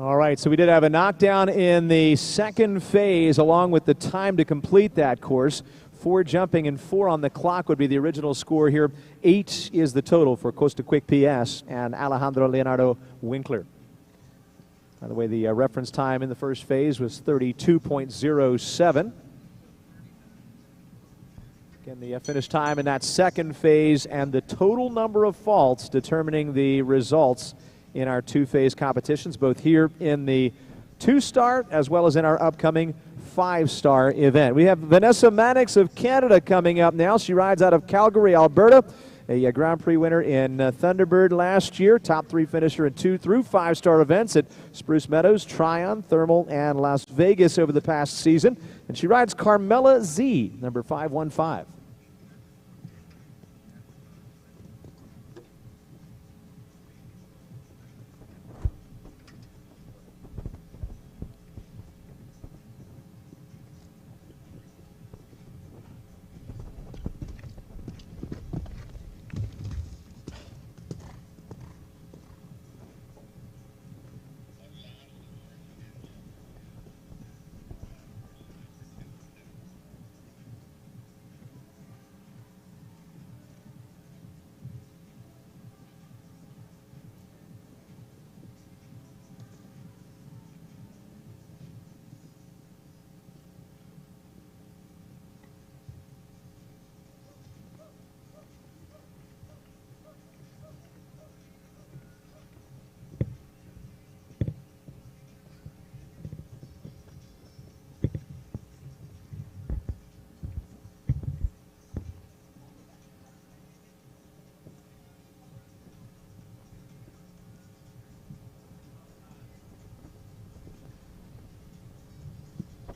All right, so we did have a knockdown in the second phase along with the time to complete that course. 4 jumping and 4 on the clock would be the original score here. 8 is the total for Costa Quick PS and Alejandro Leonardo Winkler. By the way, the reference time in the first phase was 32.07. Again, the finish time in that second phase and the total number of faults determining the results in our 2-phase competitions, both here in the 2-star as well as in our upcoming 5-star event. We have Vanessa Mannix of Canada coming up now. She rides out of Calgary, Alberta, a Grand Prix winner in Thunderbird last year, top 3 finisher in 2 through 5-star events at Spruce Meadows, Tryon, Thermal, and Las Vegas over the past season. And she rides Carmela Z, number 515.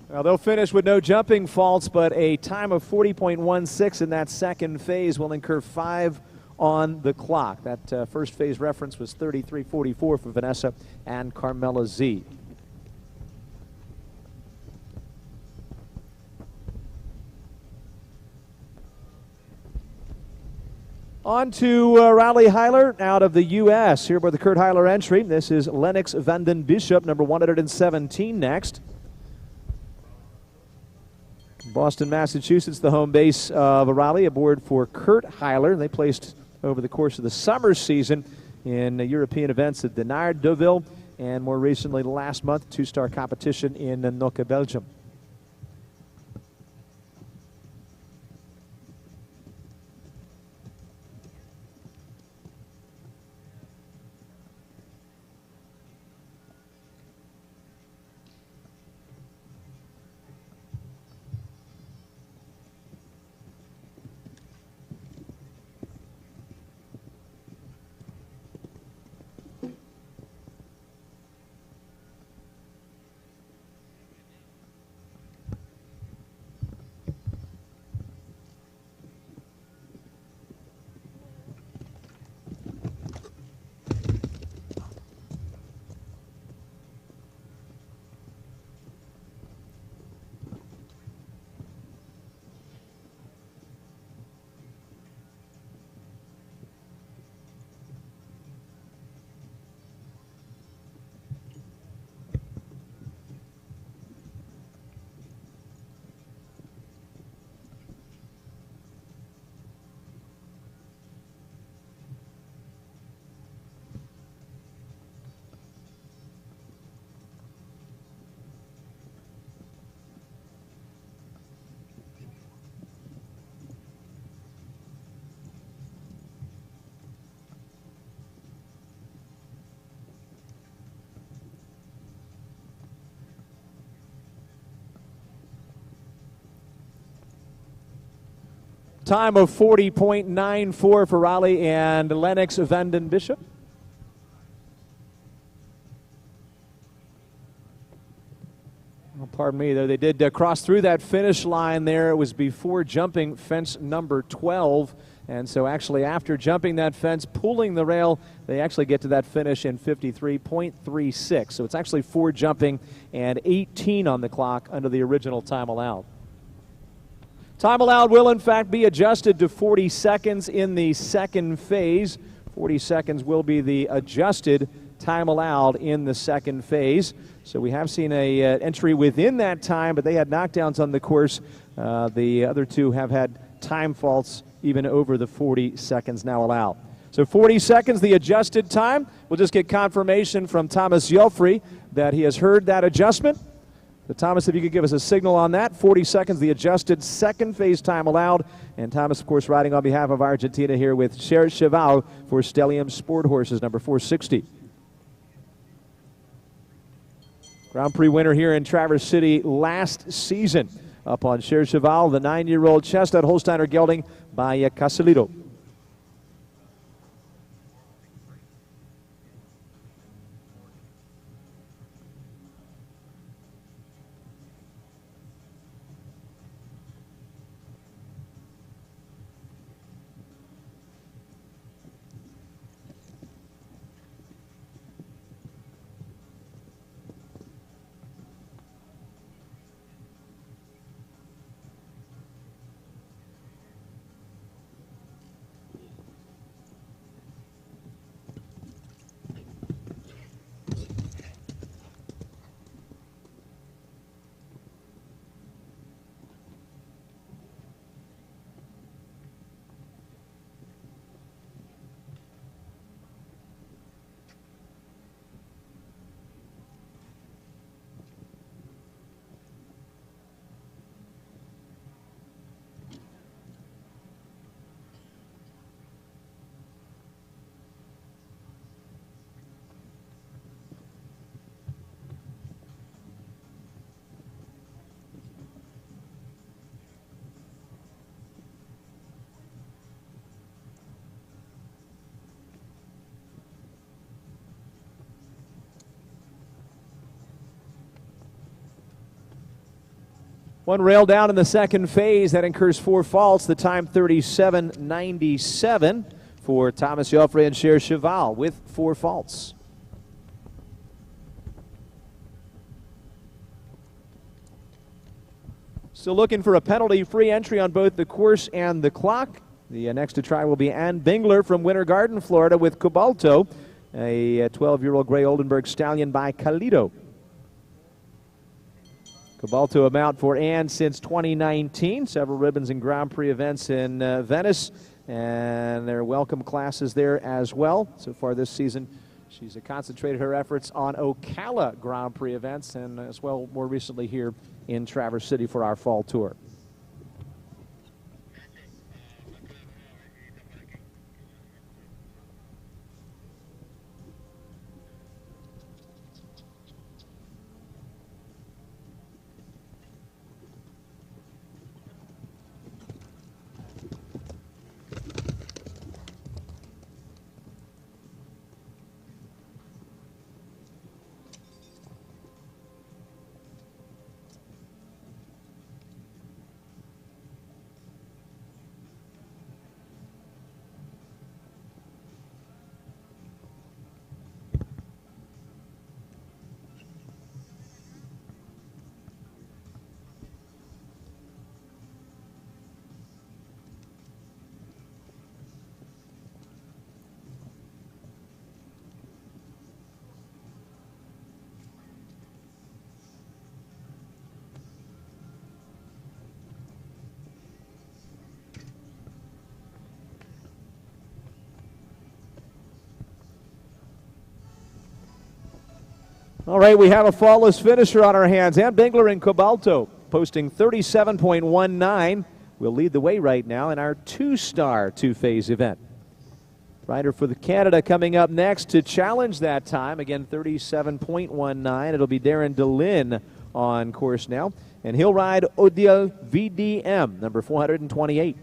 Well, they'll finish with no jumping faults, but a time of 40.16 in that second phase will incur 5 on the clock. That first phase reference was 33.44 for Vanessa and Carmela Z. On to Riley Heiler out of the U.S. Here with the Kurt Heiler entry. This is Lennox Vanden Bishop, number 117 next. Boston, Massachusetts, the home base of Raleigh, aboard for Kurt Heiler. They placed over the course of the summer season in European events at Dinard, Deauville, and more recently last month, 2-star competition in Nokke, Belgium. Time of 40.94 for Raleigh and Lennox Vanden Bishop. Oh, pardon me, though they did cross through that finish line there. It was before jumping fence number 12. And so actually after jumping that fence, pulling the rail, they actually get to that finish in 53.36. So it's actually 4 jumping and 18 on the clock under the original time allowed. Time allowed will, in fact, be adjusted to 40 seconds in the second phase. 40 seconds will be the adjusted time allowed in the second phase. So we have seen a entry within that time, but they had knockdowns on the course. The other two have had time faults even over the 40 seconds now allowed. So 40 seconds, the adjusted time. We'll just get confirmation from Thomas Yelfrey that he has heard that adjustment. So Thomas, if you could give us a signal on that. 40 seconds, the adjusted second phase time allowed. And Thomas, of course, riding on behalf of Argentina here with Cher Cheval for Stellium Sport Horses, number 460. Grand Prix winner here in Traverse City last season. Up on Cher Cheval, the 9-year-old Chestnut Holsteiner gelding by Casalito. One rail down in the second phase. That incurs 4 faults. The time 37.97 for Thomas Joffre and Cher Cheval with 4 faults. Still looking for a penalty-free entry on both the course and the clock. The next to try will be Ann Bingler from Winter Garden, Florida with Cobalto, a 12-year-old Gray Oldenburg stallion by Calito. Cobalto amount for Ann since 2019. Several ribbons and Grand Prix events in Venice, and there are welcome classes there as well. So far this season, she's concentrated her efforts on Ocala Grand Prix events and as well more recently here in Traverse City for our fall tour. All right, we have a flawless finisher on our hands. Ann Bingler and Cobalto posting 37.19. Will lead the way right now in our 2-star 2-phase event. Rider for the Canada coming up next to challenge that time. Again, 37.19. It'll be Darren DeLynn on course now. And he'll ride Odile VDM, number 428.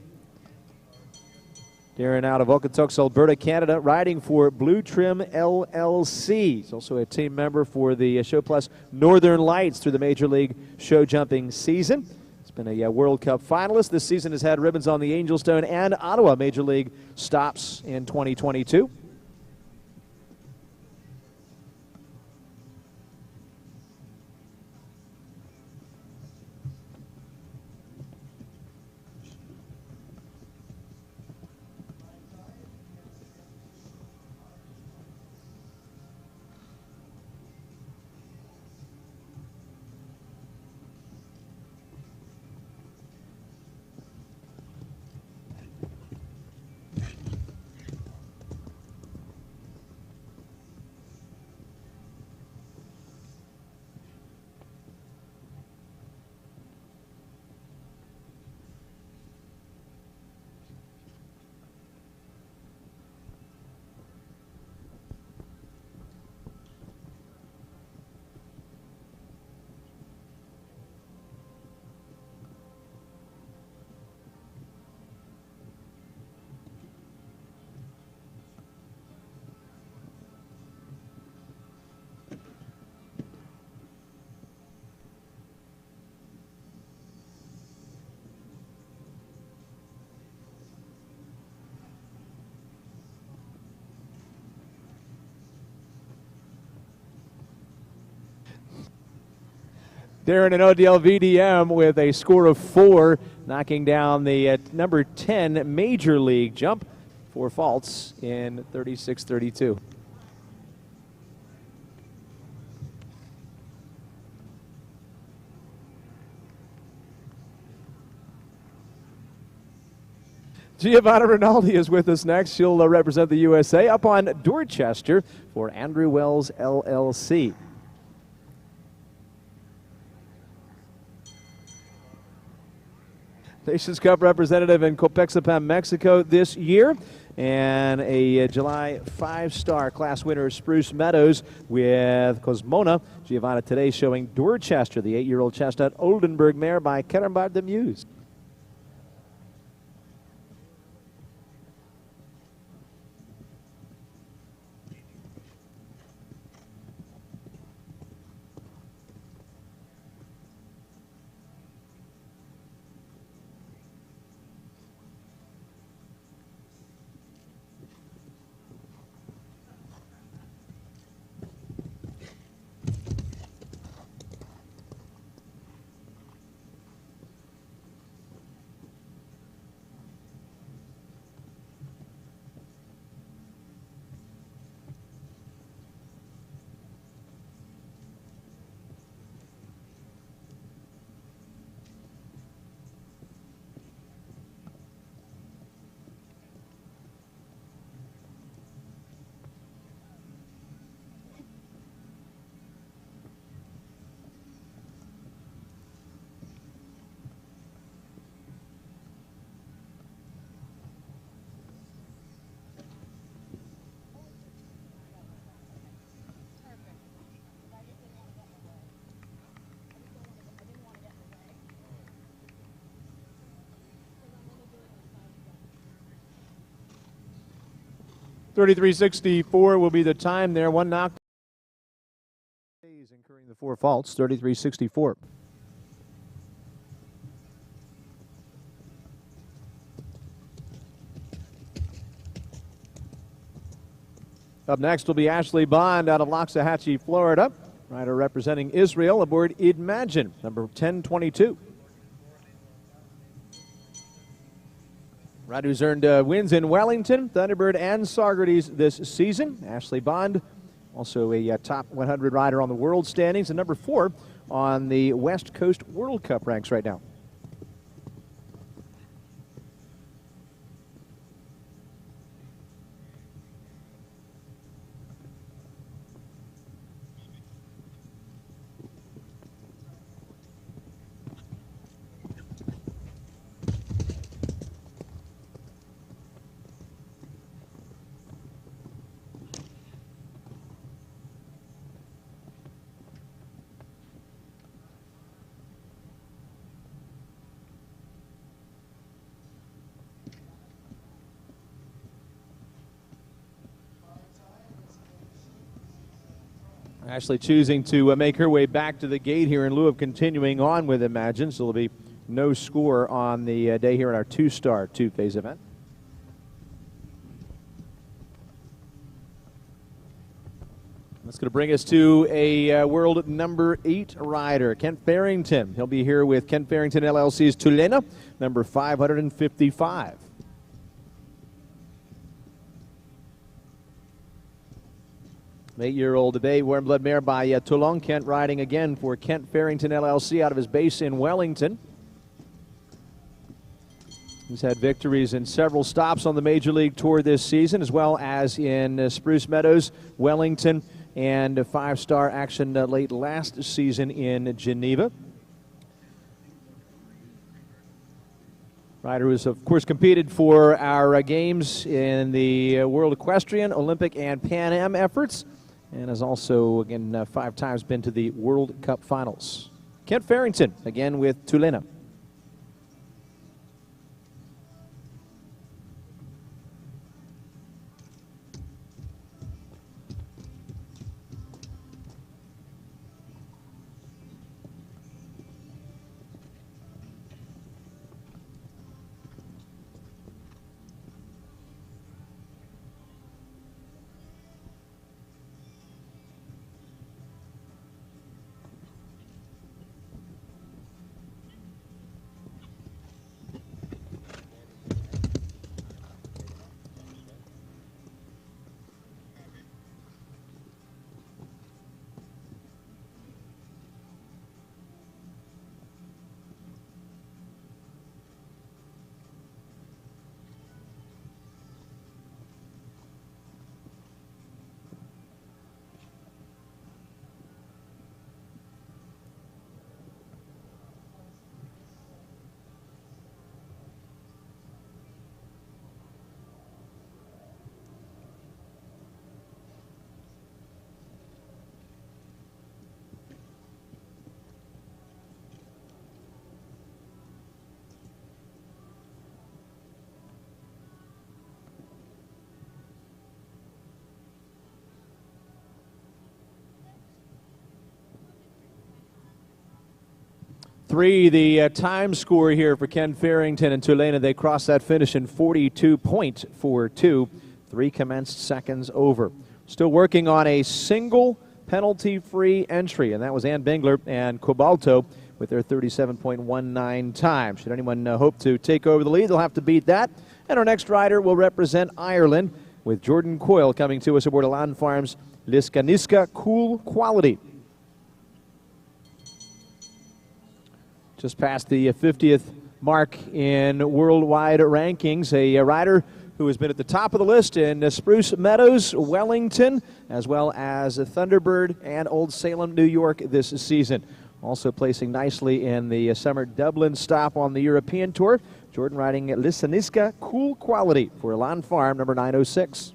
Darren out of Okotoks, Alberta, Canada, riding for Blue Trim LLC. He's also a team member for the Show Plus Northern Lights through the Major League show jumping season. He's been a World Cup finalist. This season has had ribbons on the Angelstone and Ottawa Major League stops in 2022. Darren and ODL VDM with a score of 4, knocking down the number 10 Major League jump. 4 faults in 36-32. Giovanna Rinaldi is with us next. She'll represent the USA up on Dorchester for Andrew Wells LLC. Nations Cup representative in Copexapan, Mexico this year, and a July 5-star class winner, Spruce Meadows with Cosmona. Giovanna today showing Dorchester, the 8-year-old chestnut Oldenburg mare by Kerembad de Muse. .33.64 will be the time there. One knock. Incurring the 4 faults. 33.64. Up next will be Ashley Bond out of Loxahatchee, Florida. Rider representing Israel aboard Imagine, number 1022. Rider who's earned wins in Wellington, Thunderbird, and Saugerties this season. Ashley Bond, also a top 100 rider on the world standings, and number 4 on the West Coast World Cup ranks right now. Ashley choosing to make her way back to the gate here in lieu of continuing on with Imagine, so there'll be no score on the day here in our 2-star 2-phase event. That's going to bring us to a world number 8 rider, Kent Farrington. He'll be here with Kent Farrington LLC's Tulena, number 555. An 8-year-old bay warm blood mare by Toulon. Kent riding again for Kent Farrington LLC out of his base in Wellington. He's had victories in several stops on the Major League Tour this season, as well as in Spruce Meadows, Wellington, and a 5-star action late last season in Geneva. Rider who's, of course, competed for our games in the World Equestrian, Olympic, and Pan Am efforts, and has also, again, 5 times been to the World Cup Finals. Kent Farrington, again with Tulena. 43, the time score here for Ken Farrington and Tulane. They crossed that finish in 42.42. 3 commenced seconds over. Still working on a single penalty-free entry, and that was Ann Bingler and Cobalto with their 37.19 time. Should anyone hope to take over the lead, they'll have to beat that. And our next rider will represent Ireland, with Jordan Coyle coming to us aboard Elan Farms Liskaniska Cool Quality. Just past the 50th mark in worldwide rankings, a rider who has been at the top of the list in Spruce Meadows, Wellington, as well as Thunderbird and Old Salem, New York this season. Also placing nicely in the summer Dublin stop on the European Tour. Jordan riding Liskaniska Cool Quality for Elan Farm, number 906.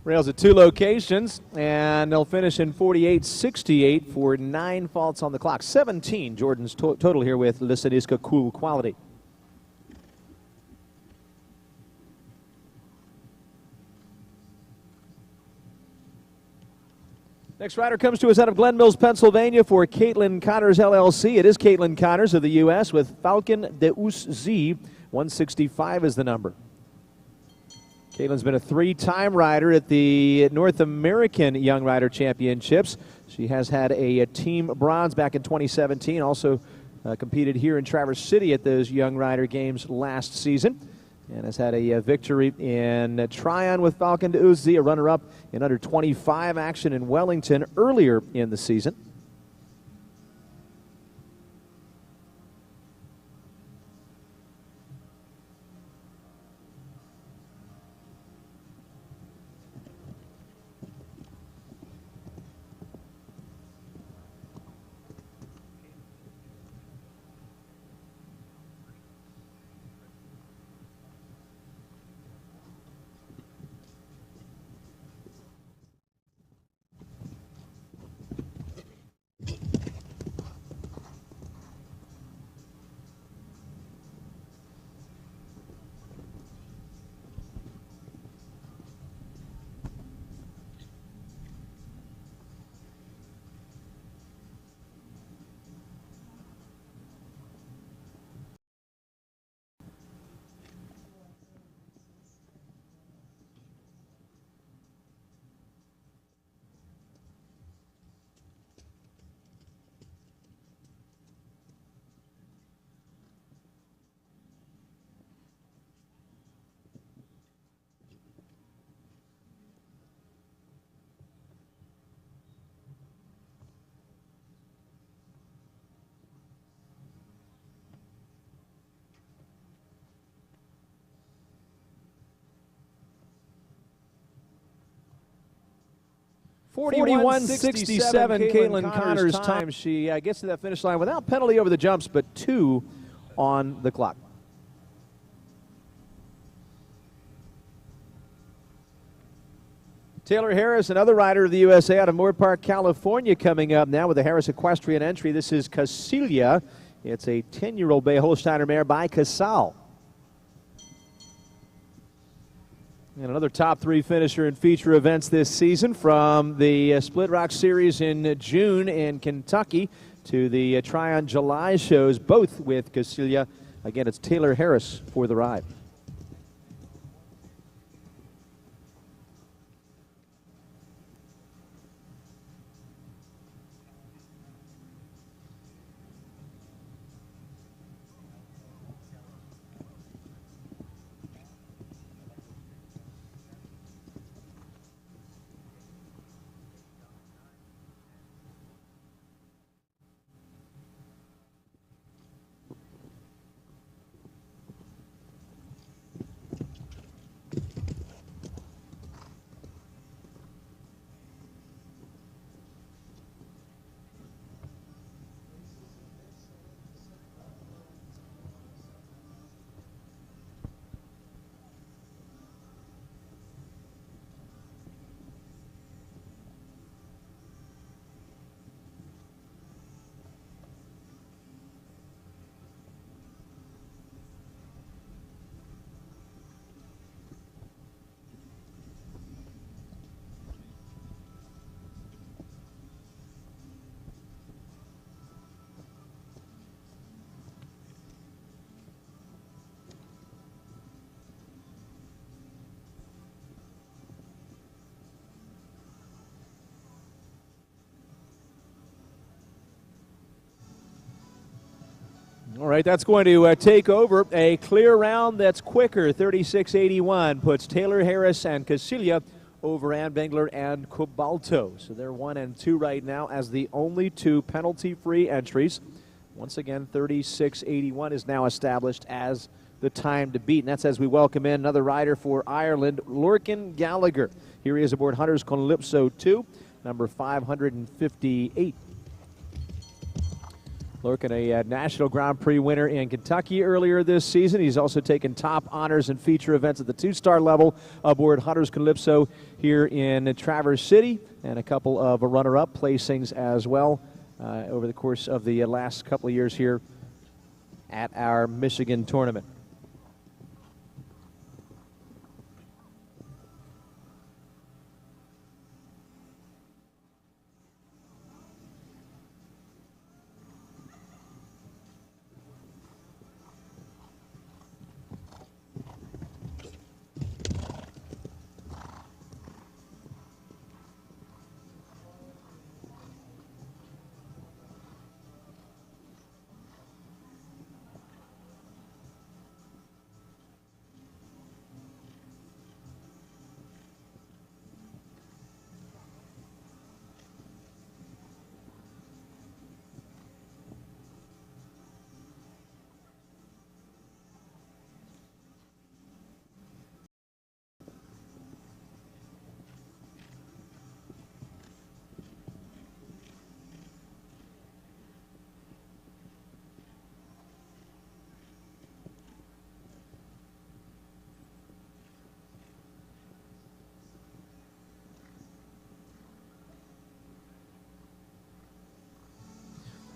Rails at 2 locations, and they'll finish in 48.68 for 9 faults on the clock. 17 Jordan's total here with Liskaniska Cool Quality. Next rider comes to us out of Glen Mills, Pennsylvania for Caitlin Connors LLC. It is Caitlin Connors of the U.S. with Falcon Deus Z. 165 is the number. Caitlin's been a 3-time rider at the North American Young Rider Championships. She has had a team bronze back in 2017, also competed here in Traverse City at those Young Rider Games last season, and has had a victory in Tryon with Falcon de Uzi, a runner-up in under 25 action in Wellington earlier in the season. .41.67 Caitlin Connors' time. She gets to that finish line without penalty over the jumps, but 2 on the clock. Taylor Harris, another rider of the USA out of Moore Park, California, coming up now with the Harris Equestrian entry. This is Casilia. It's a 10-year-old bay Holsteiner mare by Casal. And another top 3 finisher in feature events this season, from the Split Rock Series in June in Kentucky to the Tryon July shows, both with Casilia. Again, it's Taylor Harris for the ride. All right, that's going to take over. A clear round that's quicker. 36.81 puts Taylor Harris and Casilia over Ann Bengler and Cobalto. So they're 1 and 2 right now as the only 2 penalty-free entries. Once again, 36.81 is now established as the time to beat. And that's as we welcome in another rider for Ireland, Lorcan Gallagher. Here he is aboard Hunter's Calypso 2, number 558. Lorcan, a National Grand Prix winner in Kentucky earlier this season. He's also taken top honors in feature events at the 2-star level aboard Hunter's Calypso here in Traverse City, and a couple of runner-up placings as well over the course of the last couple of years here at our Michigan tournament.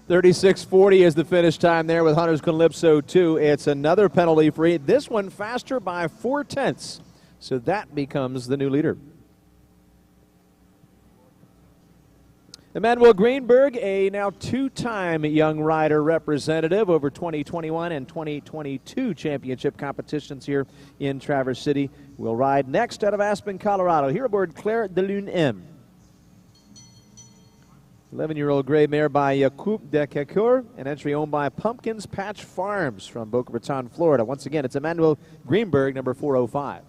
$36.40 is the finish time there with Hunter's Calypso 2. It's another penalty free. This one faster by 4/10. So that becomes the new leader. Emmanuel Greenberg, a now 2-time young rider representative over 2021 and 2022 championship competitions here in Traverse City, will ride next out of Aspen, Colorado, here aboard Claire de Lune M. 11-year-old gray mare by Coupe de Cacour, an entry owned by Pumpkins Patch Farms from Boca Raton, Florida. Once again, it's Emmanuel Greenberg, number 405.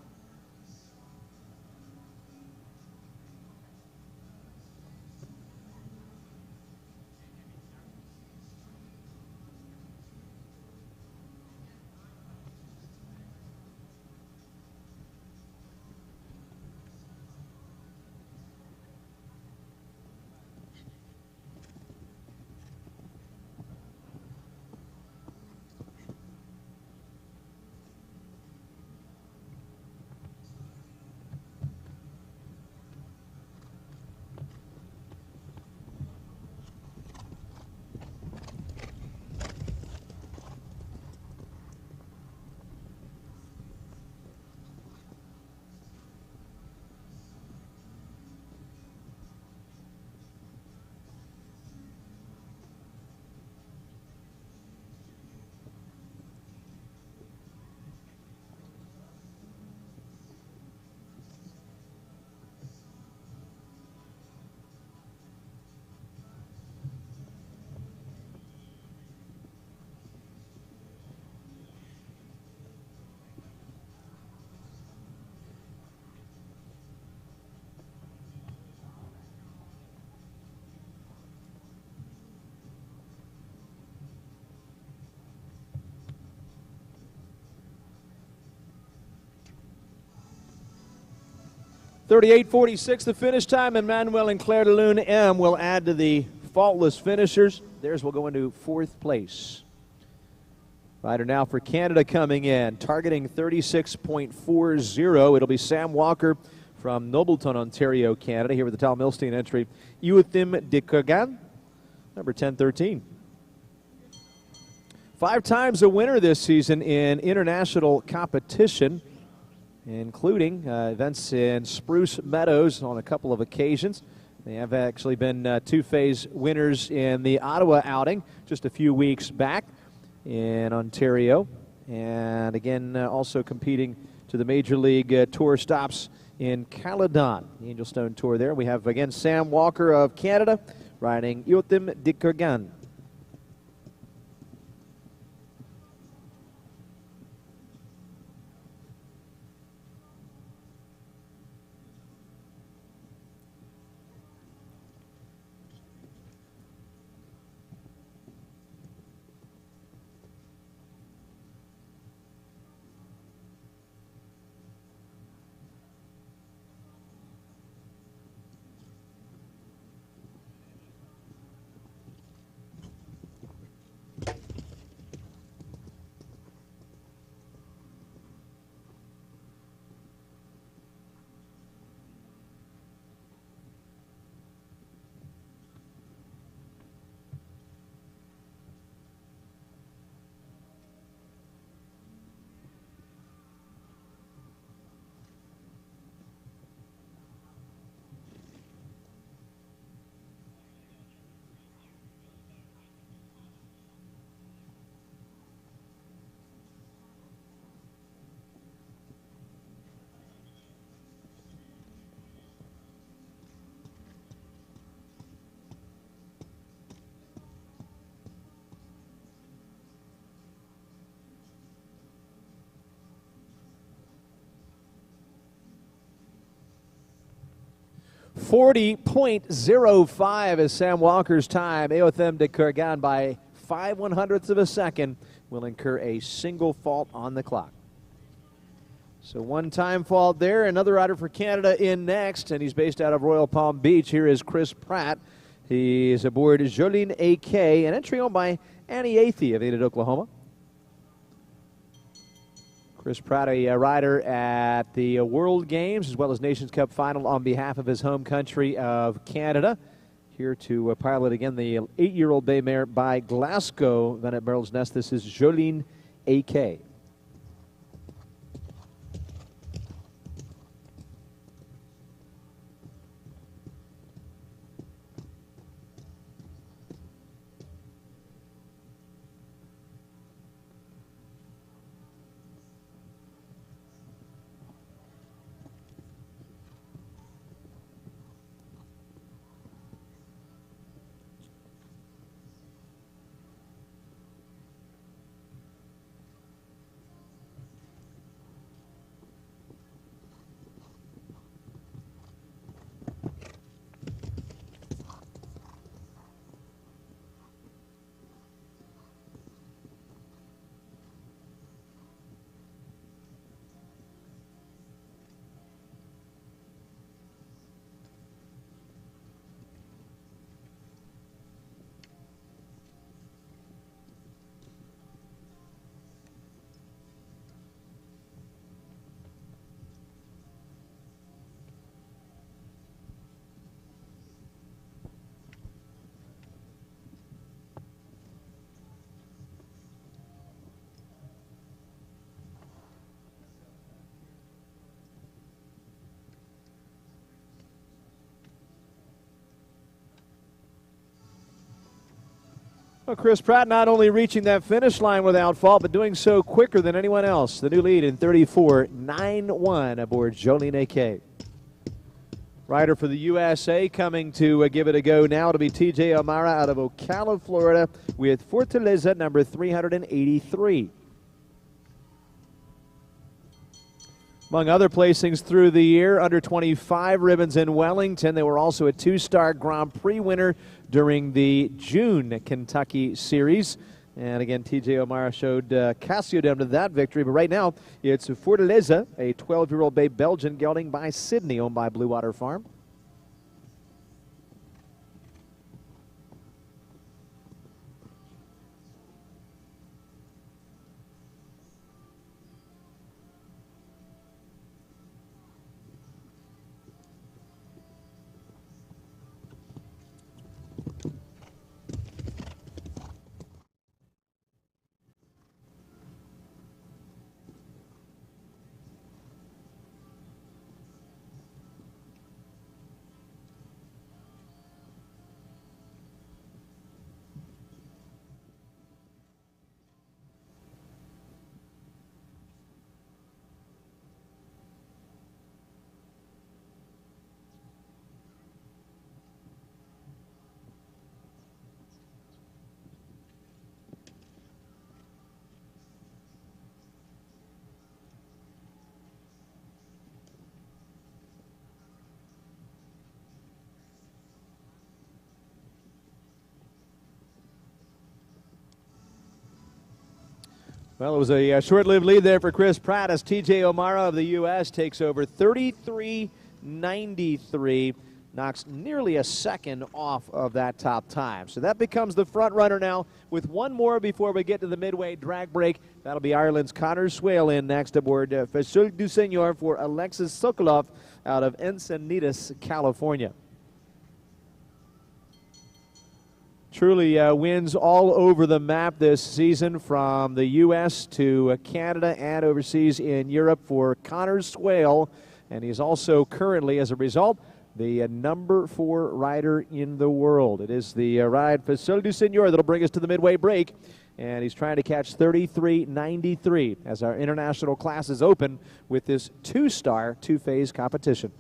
38:46 the finish time, and Manuel and Claire de Lune M will add to the faultless finishers. Theirs will go into 4th place. Rider now for Canada coming in, targeting 36.40. It'll be Sam Walker from Nobleton, Ontario, Canada, here with the Tal Milstein entry. Joachim de Kurgan, number 1013. 5 times a winner this season in international competition, including events in Spruce Meadows on a couple of occasions. They have actually been 2-phase winners in the Ottawa outing just a few weeks back in Ontario. And again, also competing to the Major League Tour stops in Caledon, the Angelstone Tour there. We have, again, Sam Walker of Canada riding Joachim de Kurgan. .05 is Sam Walker's time. Joachim de Kurgan by 5/100ths of a second will incur a single fault on the clock. So 1 time fault there. Another rider for Canada in next, and he's based out of Royal Palm Beach. Here is Chris Pratt. He is aboard Jolene AK, an entry owned by Annie Athey of Ada, Oklahoma. Chris Pratt, a rider at the World Games as well as Nations Cup final on behalf of his home country of Canada. Here to pilot again the 8-year-old bay mare by Glasgow, then at Merrill's Nest. This is Jolene AK. Well, Chris Pratt not only reaching that finish line without fault, but doing so quicker than anyone else. The new lead in 34.91 aboard Jolene AK. Rider for the USA coming to give it a go now to be TJ O'Mara out of Ocala, Florida, with Fortaleza number 383. Among other placings through the year, under 25 ribbons in Wellington. They were also a 2-star Grand Prix winner during the June Kentucky Series. And again, TJ O'Mara showed Casio down to that victory. But right now, it's Fortaleza, a 12-year-old bay Belgian gelding by Sydney, owned by Blue Water Farm. Well, it was a short-lived lead there for Chris Pratt as TJ O'Mara of the U.S. takes over 33.93, knocks nearly a second off of that top time. So that becomes the front runner now with one more before we get to the midway drag break. That'll be Ireland's Connor Swale in next aboard Facile du Seigneur for Alexis Sokolov out of Encinitas, California. Truly wins all over the map this season, from the U.S. to Canada and overseas in Europe for Connor Swale. And he's also currently, as a result, the number 4 rider in the world. It is the ride Facile du Seigneur that'll bring us to the midway break. And he's trying to catch 33.93 as our international classes open with this 2-star, 2-phase competition.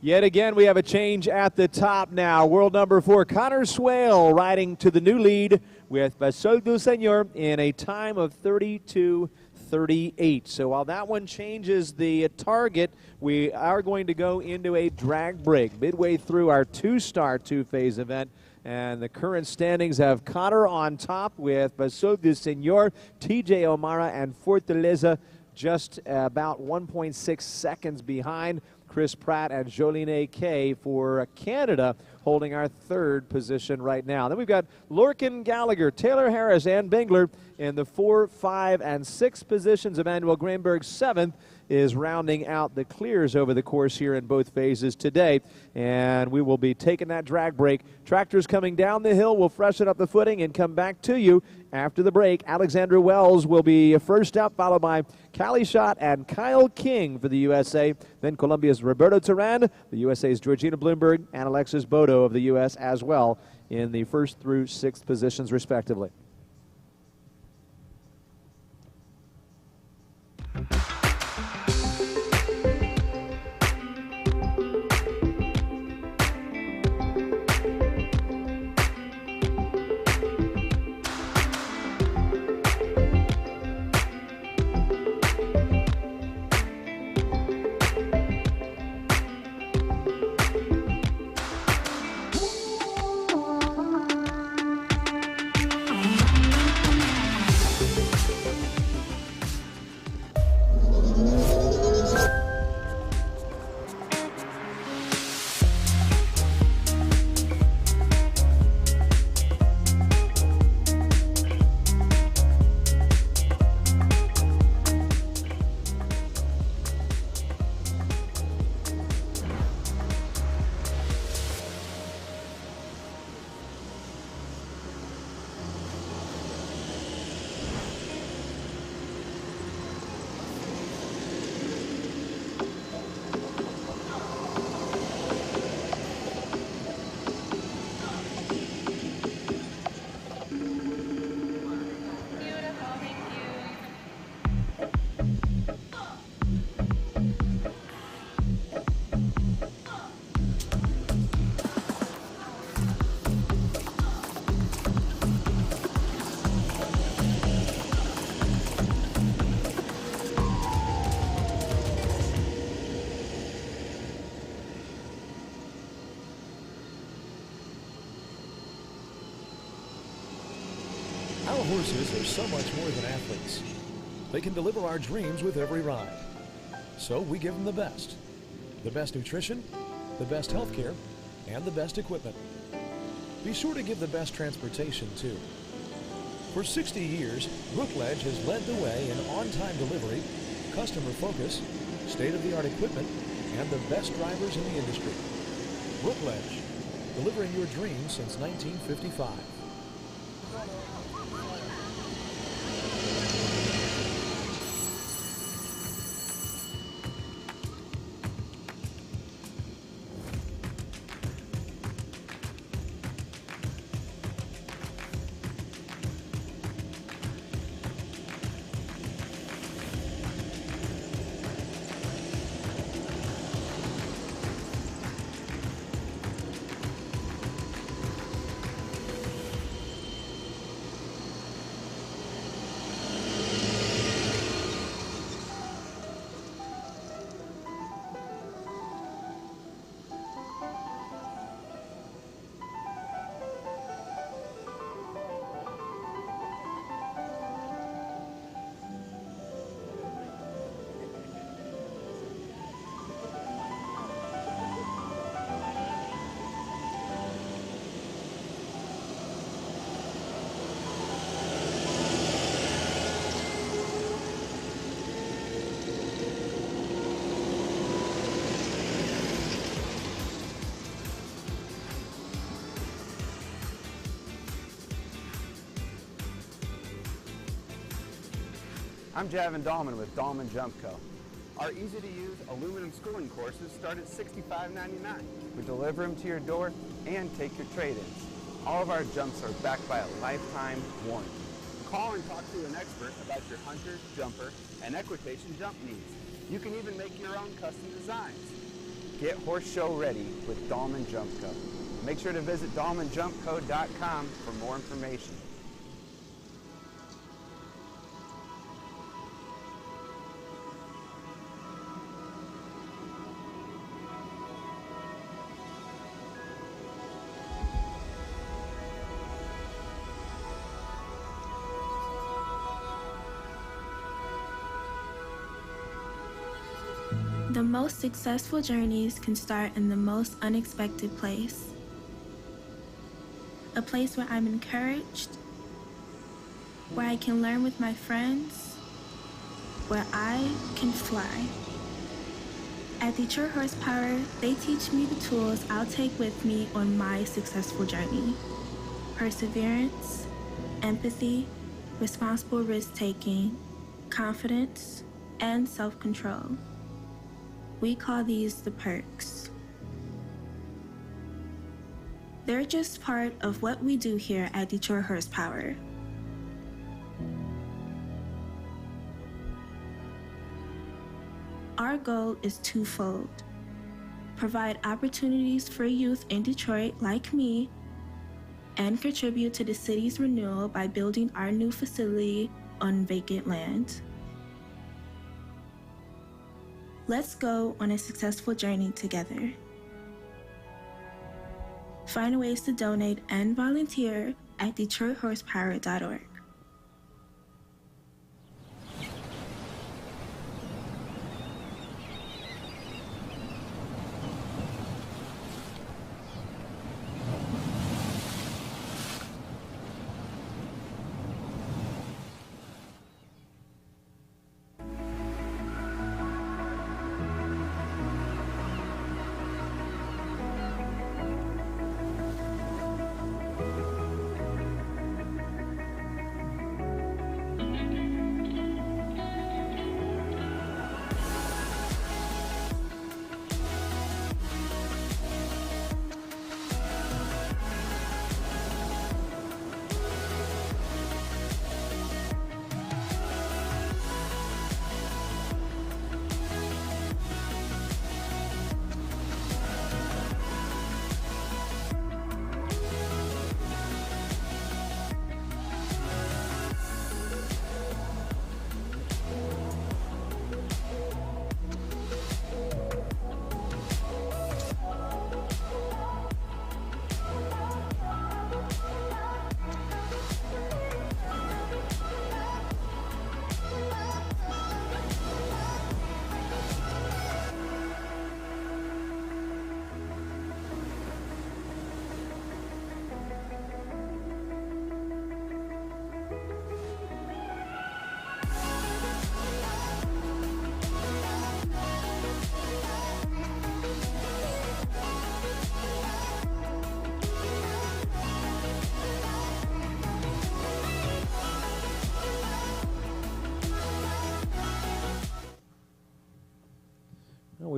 Yet again, we have a change at the top now. World number 4, Connor Swale, riding to the new lead with Facile du Seigneur in a time of 32.38. So while that one changes the target, we are going to go into a drag break midway through our 2-star 2-phase event. And the current standings have Connor on top with Facile du Seigneur, TJ O'Mara, and Fortaleza just about 1.6 seconds behind. Chris Pratt and Jolene Kay for Canada holding our 3rd position right now. Then we've got Lorcan Gallagher, Taylor Harris, and Bingler in the 4, 5, and 6 positions. Emmanuel Greenberg, 7th, is rounding out the clears over the course here in both phases today. And we will be taking that drag break. Tractors coming down the hill will freshen up the footing and come back to you after the break. Alexandra Wells will be first up, followed by Callie Schott and Kyle King for the USA. Then Colombia's Roberto Teran, the USA's Georgina Bloomberg, and Alexis Bodo of the U.S. as well in the 1st through 6th positions, respectively. horses are so much more than athletes. They can deliver our dreams with every ride. So we give them the best. The best nutrition, the best health care, and the best equipment. Be sure to give the best transportation, too. For 60 years, Brookledge has led the way in on-time delivery, customer focus, state-of-the-art equipment, and the best drivers in the industry. Brookledge, delivering your dreams since 1955. I'm Javin Dahlman with Dahlman Jump Co. Our easy-to-use aluminum schooling courses start at $65.99. We deliver them to your door and take your trade-ins. All of our jumps are backed by a lifetime warranty. Call and talk to an expert about your hunter, jumper, and equitation jump needs. You can even make your own custom designs. Get horse show ready with Dahlman Jump Co. Make sure to visit DahlmanJumpCo.com for more information. The most successful journeys can start in the most unexpected place. A place where I'm encouraged, where I can learn with my friends, where I can fly. At Detroit Horsepower, they teach me the tools I'll take with me on my successful journey. Perseverance, empathy, responsible risk-taking, confidence, and self-control. We call these the perks. They're just part of what we do here at Detroit Horsepower. Our goal is twofold: provide opportunities for youth in Detroit like me, and contribute to the city's renewal by building our new facility on vacant land. Let's go on a successful journey together. Find ways to donate and volunteer at DetroitHorsepower.org.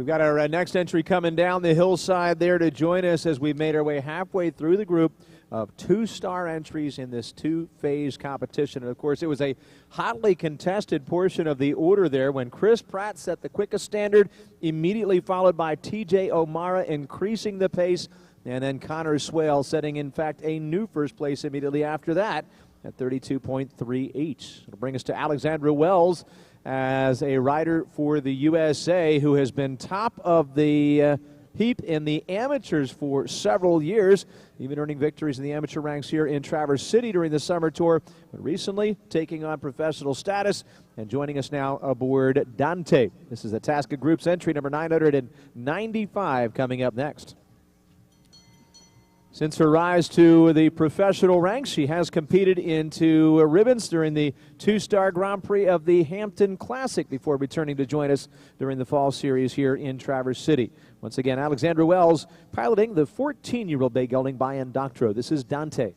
We've got our next entry coming down the hillside there to join us as we've made our way halfway through the group of two-star entries in this two-phase competition. And, of course, it was a hotly contested portion of the order there when Chris Pratt set the quickest standard, immediately followed by T.J. O'Mara increasing the pace, and then Connor Swale setting, in fact, a new first place immediately after that at 32.38. It'll bring us to Alexandra Wells as a rider for the USA who has been top of the heap in the amateurs for several years, even earning victories in the amateur ranks here in Traverse City during the summer tour, but recently taking on professional status and joining us now aboard Dante. This is the Tasca Group's entry number 995 coming up next. Since her rise to the professional ranks, she has competed in two ribbons during the two-star Grand Prix of the Hampton Classic before returning to join us during the fall series here in Traverse City. Once again, Alexandra Wells piloting the 14-year-old bay gelding by Indoctro. This is Dante.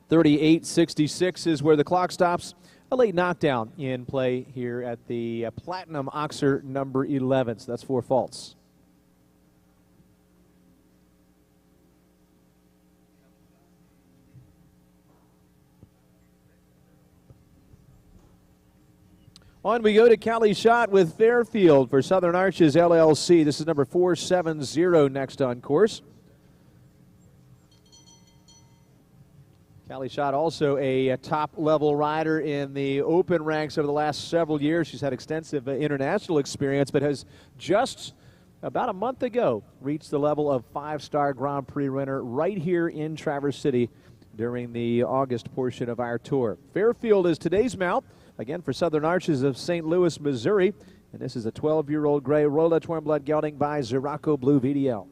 .38.66 is where the clock stops. A late knockdown in play here at the Platinum Oxer number 11. So that's 4 faults. On we go to Cali Shot with Fairfield for Southern Arches LLC. This is number 470 next on course. Cali Shot also a top-level rider in the open ranks over the last several years. She's had extensive international experience, but has just about a month ago reached the level of 5-star Grand Prix winner right here in Traverse City during the August portion of our tour. Fairfield is today's mount, again for Southern Arches of St. Louis, Missouri. And this is a 12-year-old gray Rolla Twin Blood gelding by Ziraco Blue VDL.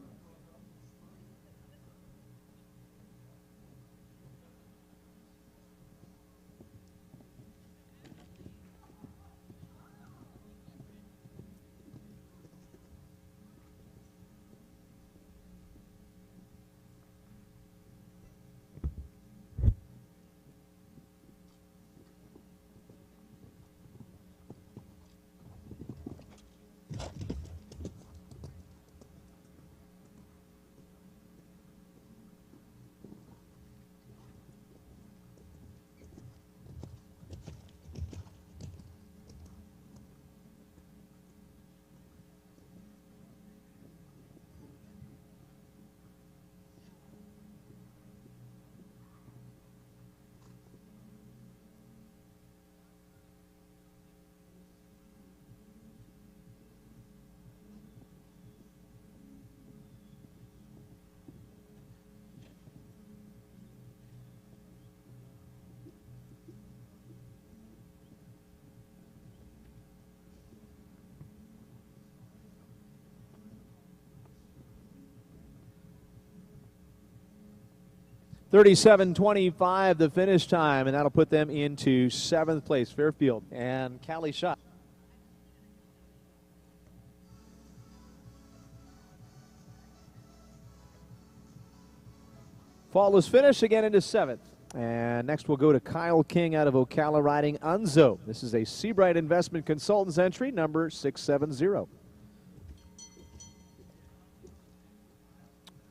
37:25 the finish time, and that'll put them into 7th place. Fairfield and Callie Schott. Faultless finish again into 7th. And next we'll go to Kyle King out of Ocala riding Unzo. This is a Seabright Investment Consultants entry, number 670.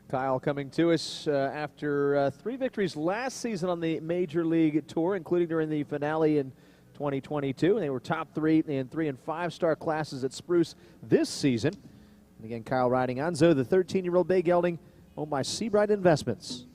Kyle coming to us after 3 victories last season on the Major League Tour, including during the finale in 2022. They were top 3 in 3- and 5-star classes at Spruce this season. And again, Kyle riding Unzo, the 13-year-old bay gelding owned by Seabright Investments.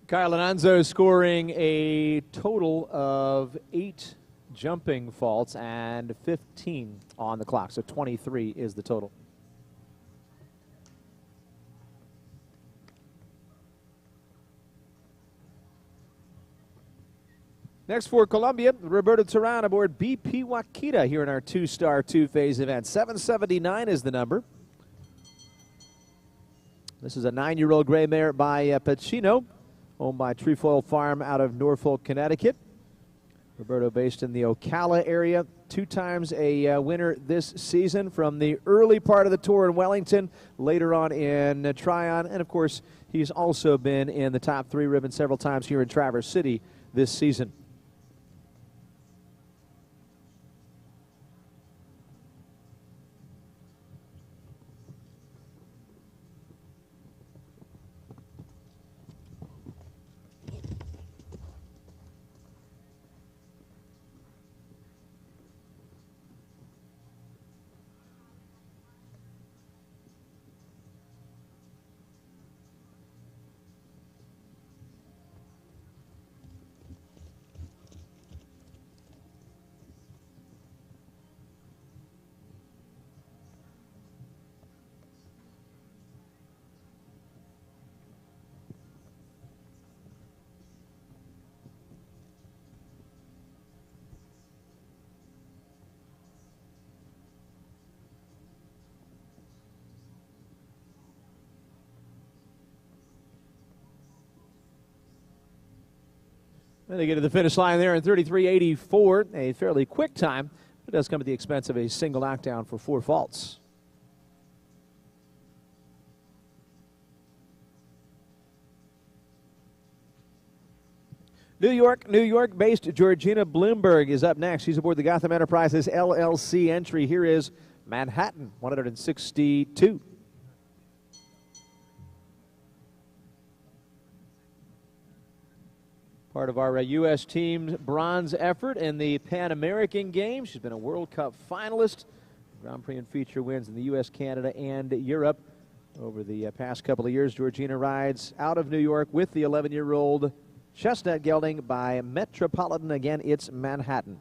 Kyle Ananzo scoring a total of 8 jumping faults and 15 on the clock, so 23 is the total. Next for Columbia, Roberto Turan aboard BP Wakita here in our 2-star 2-phase event. 779 is the number. This is a 9-year-old gray mare by Pacino, owned by Trefoil Farm out of Norfolk, Connecticut. Roberto based in the Ocala area, 2 times a winner this season from the early part of the tour in Wellington, later on in Tryon, and of course he's also been in the top 3 ribbon several times here in Traverse City this season. And they get to the finish line there in 33.84, a fairly quick time. It does come at the expense of a single knockdown for 4 faults. New York-based Georgina Bloomberg is up next. She's aboard the Gotham Enterprises LLC entry. Here is Manhattan, 162. Part of our U.S. team's bronze effort in the Pan American Games. She's been a World Cup finalist. Grand Prix and feature wins in the U.S., Canada, and Europe. Over the past couple of years, Georgina rides out of New York with the 11-year-old Chestnut gelding by Metropolitan. Again, it's Manhattan.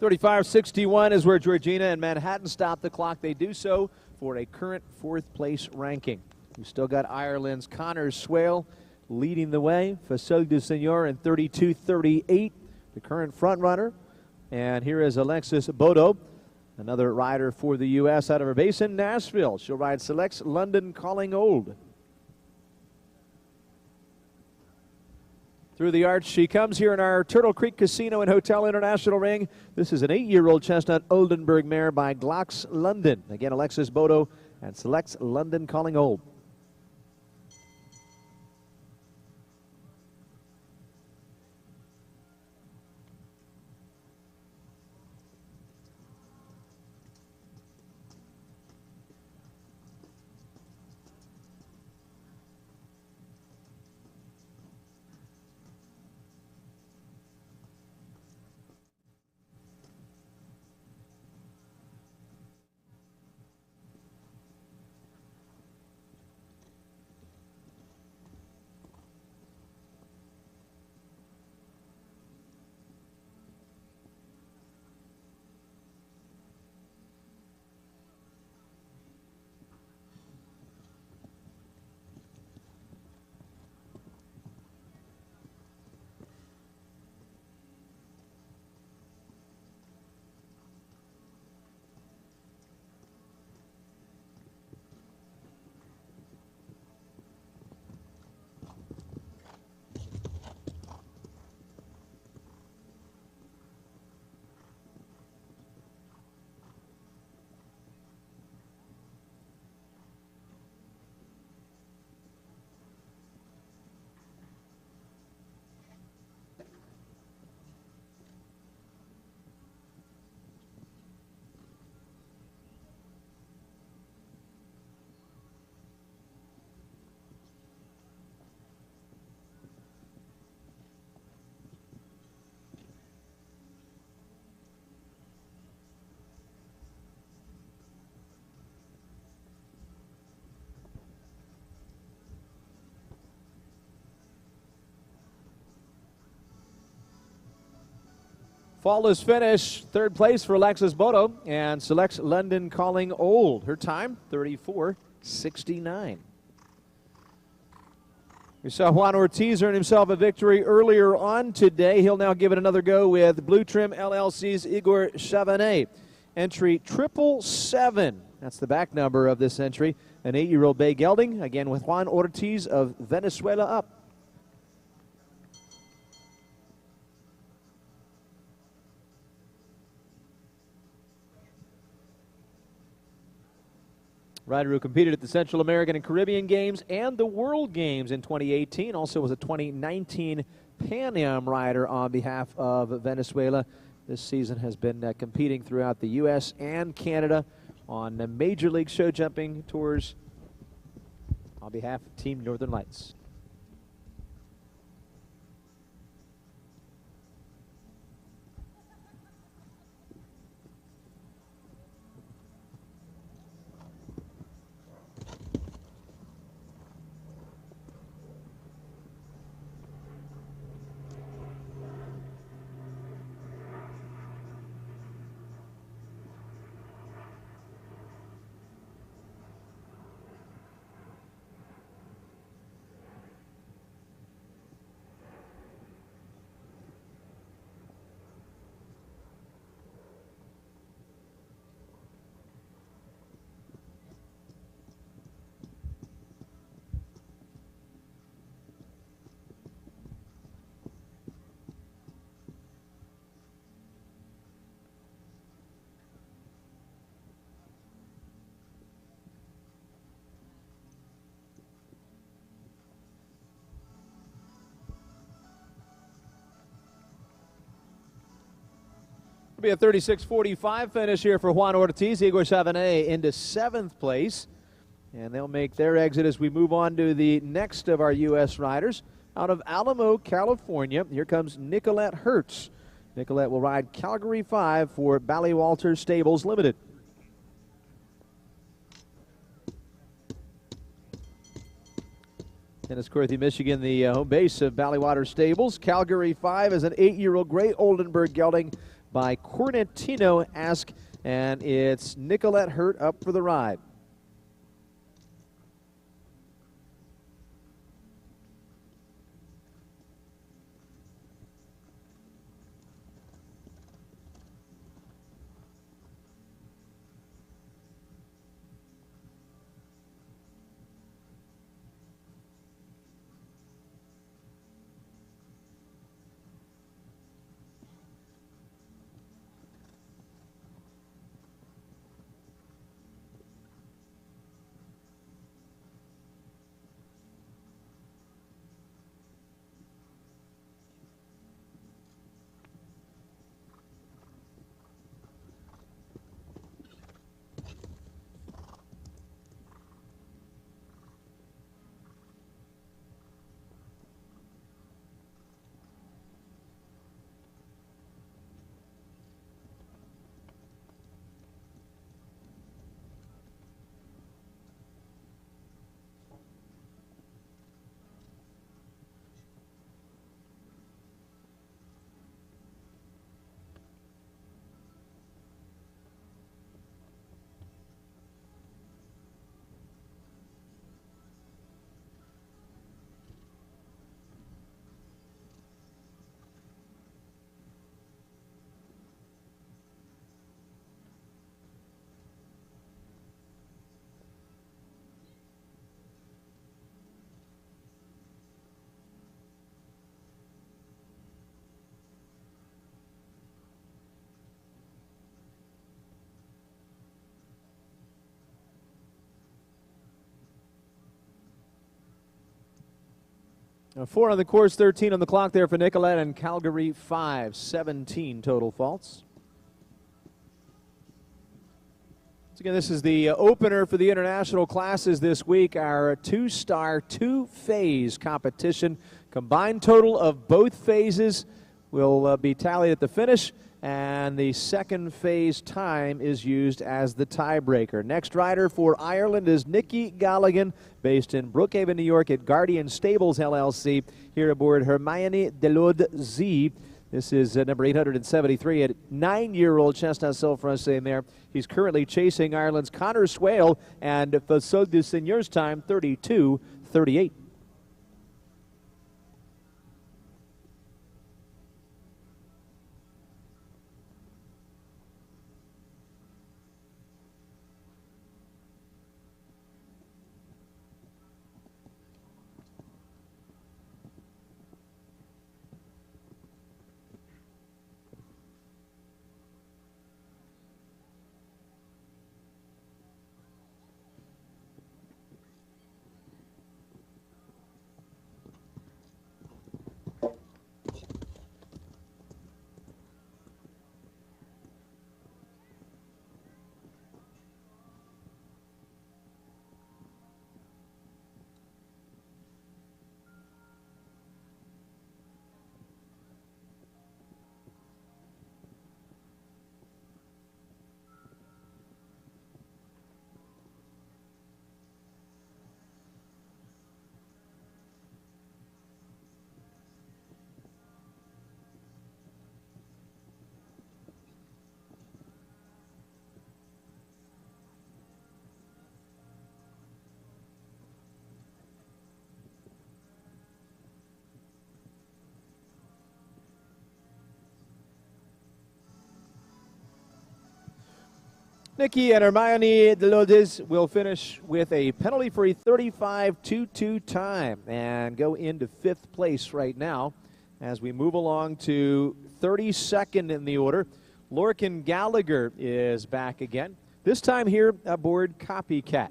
35-61 is where Georgina and Manhattan stop the clock. They do so for a current 4th place ranking. We've still got Ireland's Connor Swale leading the way. Facile du Seigneur in 32-38, the current front runner. And here is Alexis Bodo, another rider for the U.S. out of her base in Nashville. She'll ride Select's London Calling Old. Through the arch she comes here in our Turtle Creek Casino and Hotel International Ring. This is an 8-year-old chestnut Oldenburg mare by Glocks London. Again, Alexis Bodo and Select's London Calling Old. Flawless finish, 3rd place for Alexis Bodo and Select's London Calling Old. Her time, 34:69. We saw Juan Ortiz earn himself a victory earlier on today. He'll now give it another go with Blue Trim LLC's Igor Chavanet. Entry 777. That's the back number of this entry. An 8-year-old bay gelding, again with Juan Ortiz of Venezuela up. Rider who competed at the Central American and Caribbean Games and the World Games in 2018. Also was a 2019 Pan Am rider on behalf of Venezuela. This season has been competing throughout the U.S. and Canada on Major League show jumping tours on behalf of Team Northern Lights. Be a 36:45 finish here for Juan Ortiz. Igor Chavanet into 7th place. And they'll make their exit as we move on to the next of our U.S. riders. Out of Alamo, California, here comes Nicolette Hertz. Nicolette will ride Calgary 5 for Ballywalter Stables Limited. Enniscorthy, Michigan, the home base of Ballywalter Stables. Calgary 5 is an 8-year-old gray Oldenburg gelding by Cornetino-esque, and it's Nicolette Hurt up for the ride. Now 4 on the course, 13 on the clock there for Nicolette, and Calgary 5, 17 total faults. Once again, this is the opener for the international classes this week, our two-star, two-phase competition. Combined total of both phases will be tallied at the finish, and the second phase time is used as the tiebreaker. Next rider for Ireland is Nikki Galligan, based in Brookhaven, New York at Guardian Stables LLC, here aboard Hermione Delode Z. This is number 873 at 9-year-old Chestnut Sulfur in there. He's currently chasing Ireland's Connor Swale and Fasold du Seigneur's time 32:38. Nikki and Hermione Delode will finish with a penalty-free 35:22 time and go into 5th place right now as we move along to 32nd in the order. Lorcan Gallagher is back again, this time here aboard Copycat.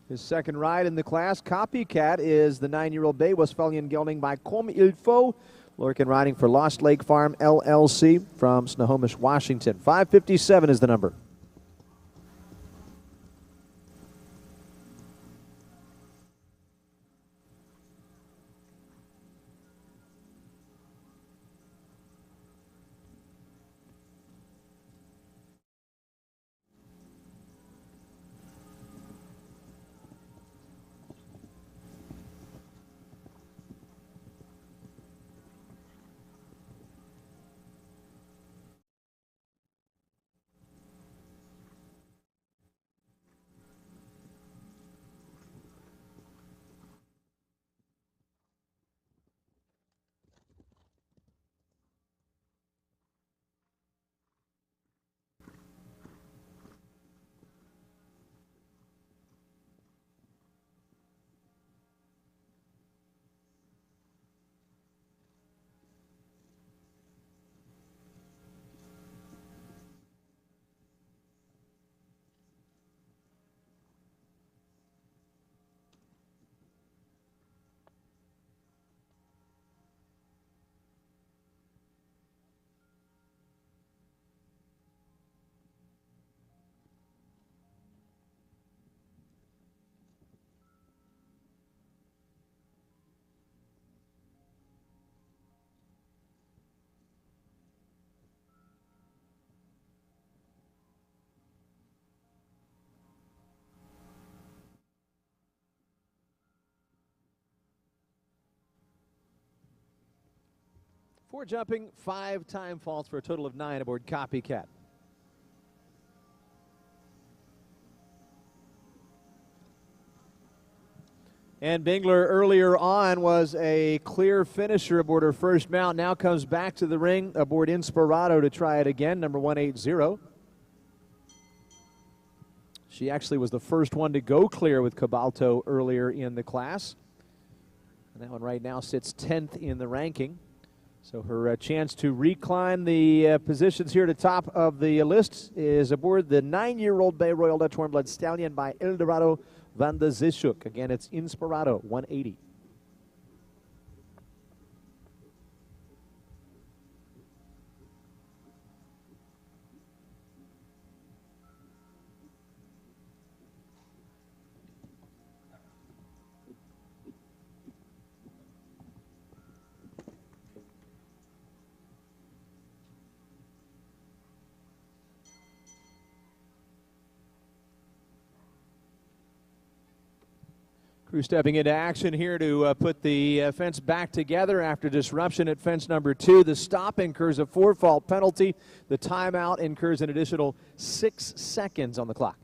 His second ride in the class. Copycat is the 9-year-old bay Westphalian gelding by Comme Il Faut. Lorcan riding for Lost Lake Farm LLC from Snohomish, Washington. 557 is the number. 4 jumping, 5 time faults for a total of 9 aboard Copycat. And Bingler earlier on was a clear finisher aboard her first mount. Now comes back to the ring aboard Inspirato to try it again, number 180. She actually was the first one to go clear with Cabalto earlier in the class. And that one right now sits 10th in the ranking. So her chance to recline the positions here at the top of the list is aboard the 9-year-old Bay Royal Dutch Warmblood Stallion by Eldorado van de Zishuk. Again, it's Inspirato, 180. Crew stepping into action here to put the fence back together after disruption at fence number 2. The stop incurs a 4-fault penalty. The timeout incurs an additional 6 seconds on the clock.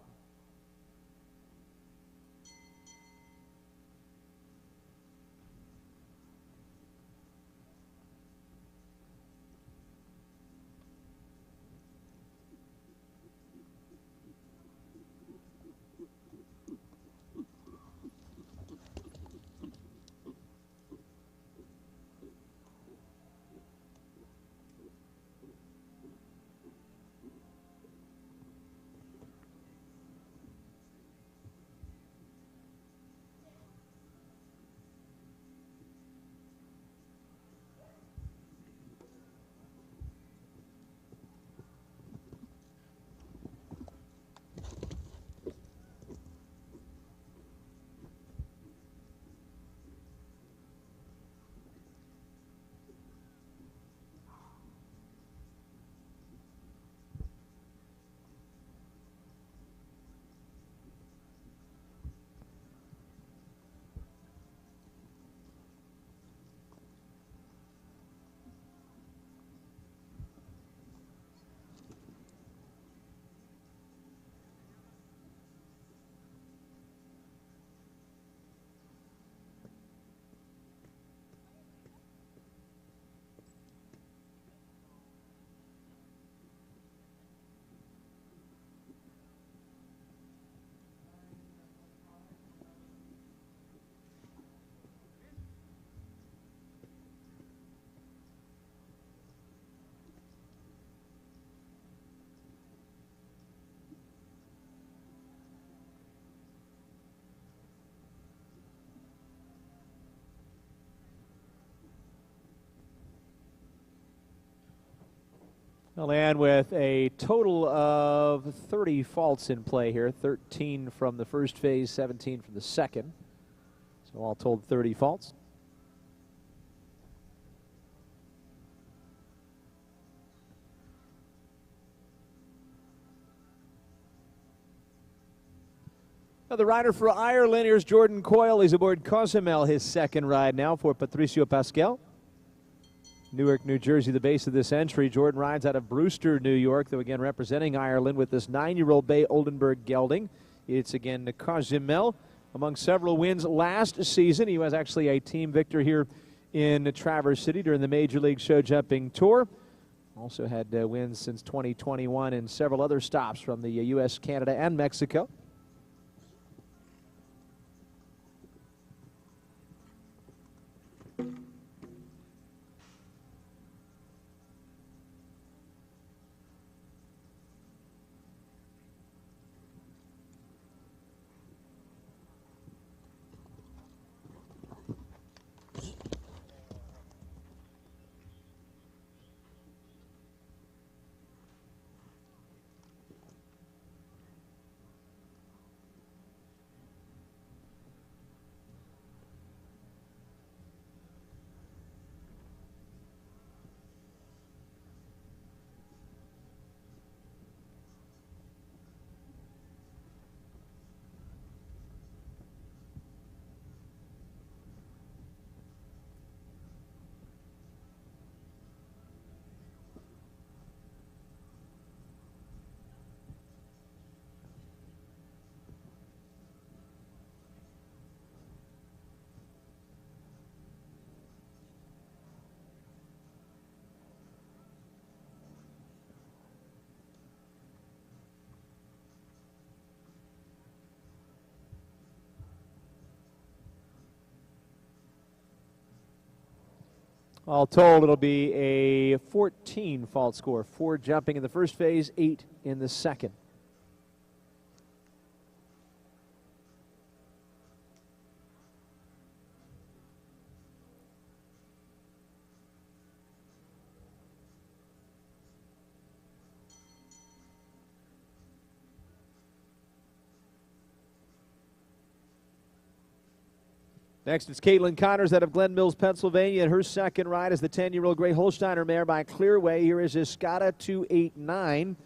They'll land with a total of 30 faults in play here, 13 from the first phase, 17 from the second. So all told 30 faults. Now the rider for Ireland, here's Jordan Coyle. He's aboard Cozumel, his second ride now for Patricio Pascal. Newark, New Jersey, the base of this entry. Jordan rides out of Brewster, New York, though again representing Ireland with this 9-year-old Bay Oldenburg gelding. It's again Cozumel. Among several wins last season, he was actually a team victor here in Traverse City during the Major League Show Jumping Tour. Also had wins since 2021 and several other stops from the U.S., Canada, and Mexico. All told, it'll be a 14 fault score. 4 jumping in the first phase, 8 in the second. Next, it's Caitlin Connors out of Glen Mills, Pennsylvania, and her second ride is the 10-year-old Gray Holsteiner mare by Clearway. Here is Escada 289.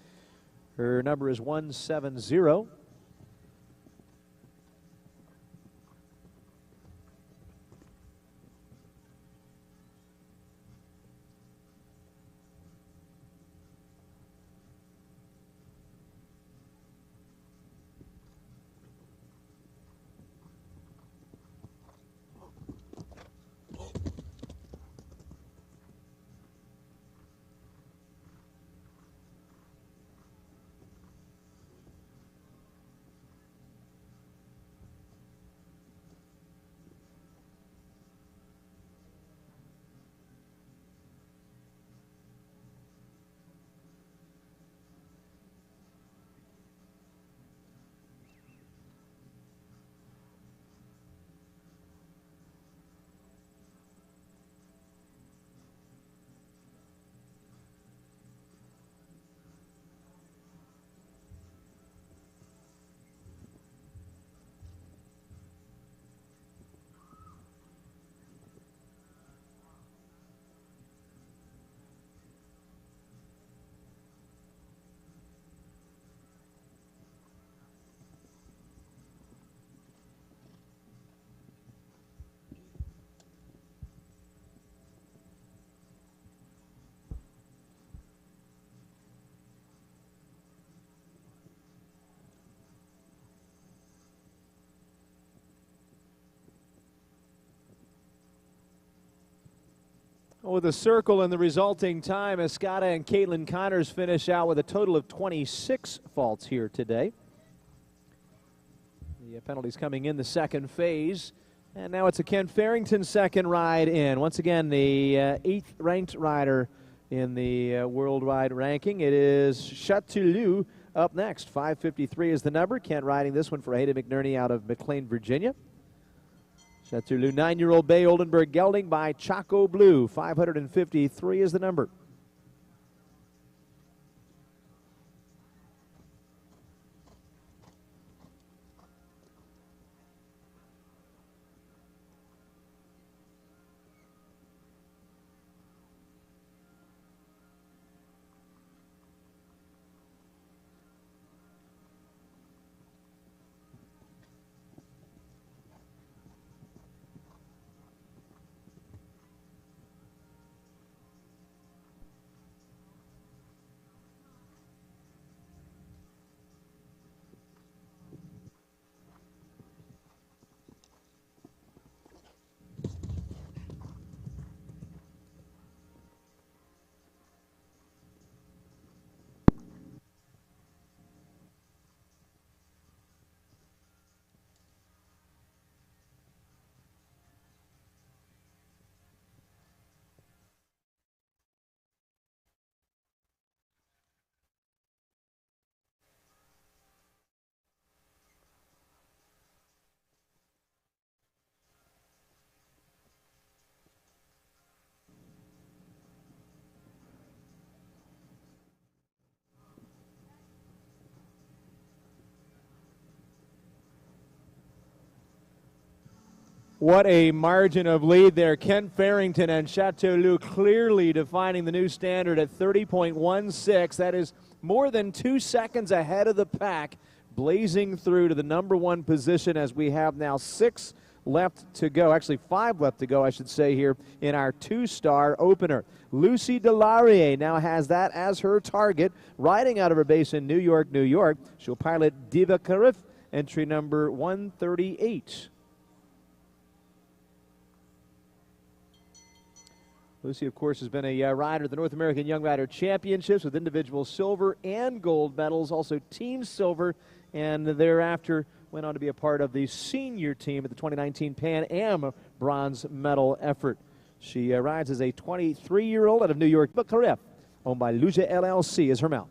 Her number is 170. With a circle and the resulting time, Escada and Caitlin Connors finish out with a total of 26 faults here today. The penalties coming in the second phase. And now it's a Ken Farrington second ride in. Once again, the 8th ranked rider in the worldwide ranking. It is Chatillou up next. 553 is the number. Kent riding this one for Hayden McNerney out of McLean, Virginia. Chatillou, 9-year-old Bay Oldenburg gelding by Choco Blue. 553 is the number. What a margin of lead there. Ken Farrington and Chatillou clearly defining the new standard at 30.16. That is more than 2 seconds ahead of the pack, blazing through to the #1 position as we have now 6 left to go. Actually, 5 left to go, I should say, here in our 2-star opener. Lucy Delaurier now has that as her target, riding out of her base in New York, New York. She'll pilot Diva Karif, entry number 138. Lucy, of course, has been a rider at the North American Young Rider Championships with individual silver and gold medals, also team silver, and thereafter went on to be a part of the senior team at the 2019 Pan Am bronze medal effort. She rides as a 23-year-old out of New York. Bukaref, owned by Luja LLC, is her mount.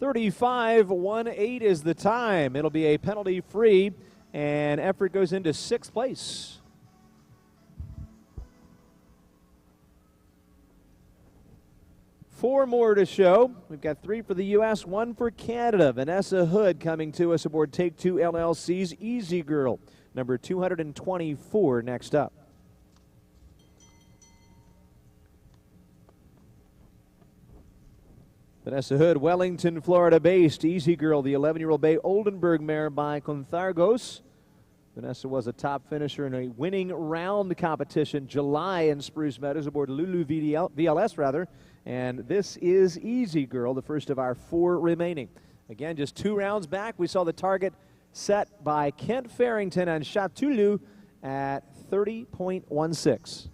.35.18 is the time. It'll be a penalty free, and effort goes into 6th place. Four more to show. We've got 3 for the U.S., 1 for Canada. Vanessa Hood coming to us aboard Take Two LLC's Easy Girl, number 224 next up. Vanessa Hood, Wellington, Florida-based. Easy Girl, the 11-year-old Bay Oldenburg mare by Conthargos. Vanessa was a top finisher in a winning round competition July in Spruce Meadows aboard Lulu VLS, And this is Easy Girl, the first of our 4 remaining. Again, just 2 rounds back, we saw the target set by Kent Farrington and Chatulu at 30.16.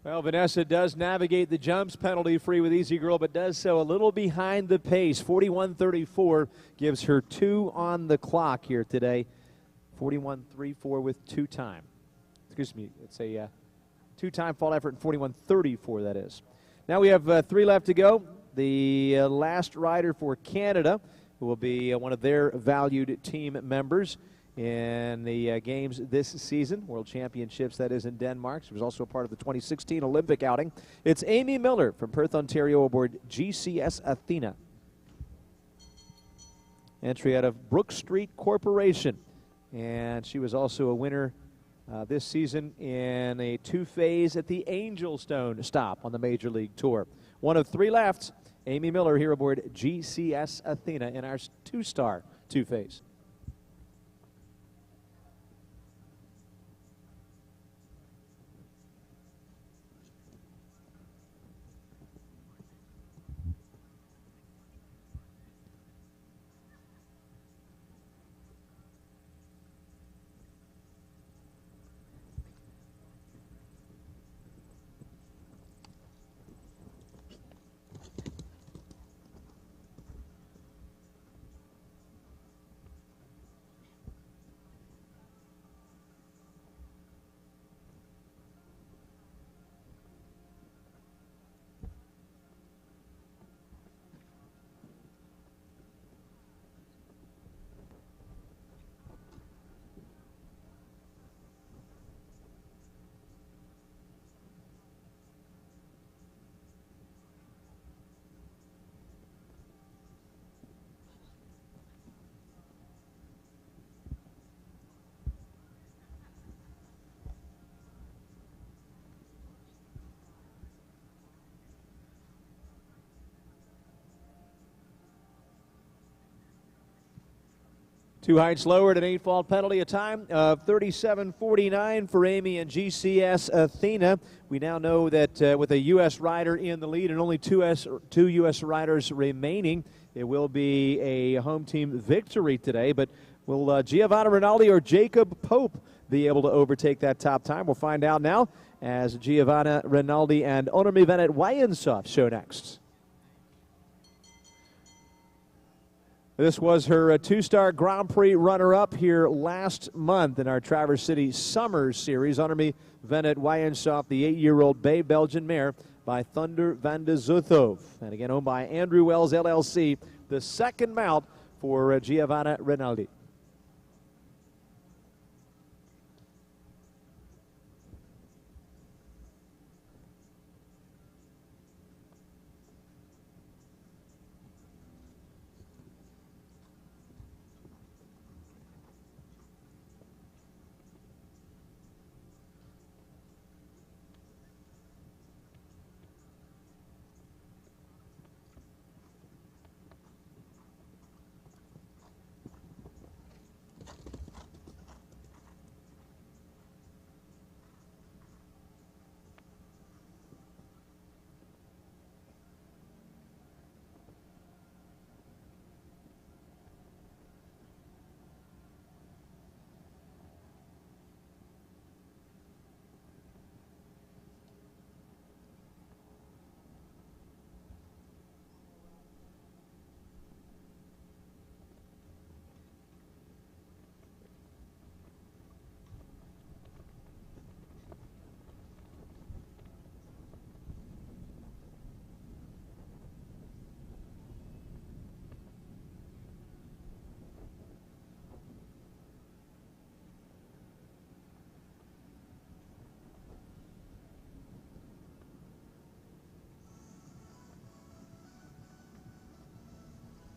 Well, Vanessa does navigate the jumps penalty free with Easy Girl, but does so a little behind the pace. 41.34 gives her 2 on the clock here today. 41.34 with 2 time. Excuse me, it's a 2-time fault effort and 41.34 that is. Now we have 3 left to go. The last rider for Canada, who will be one of their valued team members in the games this season, World Championships, that is, in Denmark. She was also a part of the 2016 Olympic outing. It's Amy Miller from Perth, Ontario, aboard GCS Athena. Entry out of Brook Street Corporation. And she was also a winner this season in a 2-phase at the Angelstone stop on the Major League Tour. One of 3 left. Amy Miller here aboard GCS Athena in our 2-star 2-phase. 2 heights lowered, an 8-fault penalty, a time of 37:49 for Amy and GCS Athena. We now know that with a U.S. rider in the lead and only two U.S. riders remaining, it will be a home team victory today. But will Giovanna Rinaldi or Jacob Pope be able to overtake that top time? We'll find out now as Giovanna Rinaldi and Onomi Venet-Wayensov show next. This was her two-star Grand Prix runner-up here last month in our Traverse City Summer Series. Onomi Venet-Wayensov, the 8-year-old Bay Belgian mare by Thunder van de Zuthov. And again, owned by Andrew Wells, LLC, the second mount for Giovanna Rinaldi.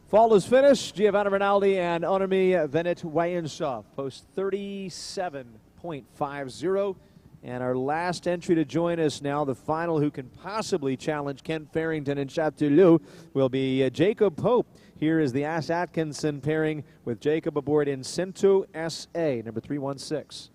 Fall is finished. Giovanna Rinaldi and Onomi Venet-Wayensov post 37.50. And our last entry to join us now, the final who can possibly challenge Ken Farrington and Chateauleau, will be Jacob Pope. Here is the Ash Atkinson pairing with Jacob aboard Incento SA, number 316.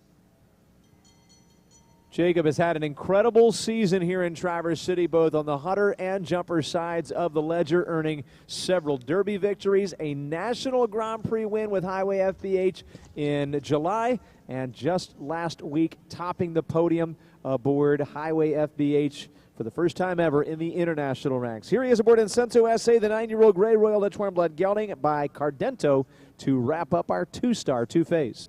Jacob has had an incredible season here in Traverse City, both on the hunter and jumper sides of the ledger, earning several Derby victories, a National Grand Prix win with Highway FBH in July, and just last week topping the podium aboard Highway FBH for the first time ever in the international ranks. Here he is aboard Incento SA, the 9-year-old Grey Royal Dutch Warm Blood gelding by Cardento to wrap up our two-star two-phase.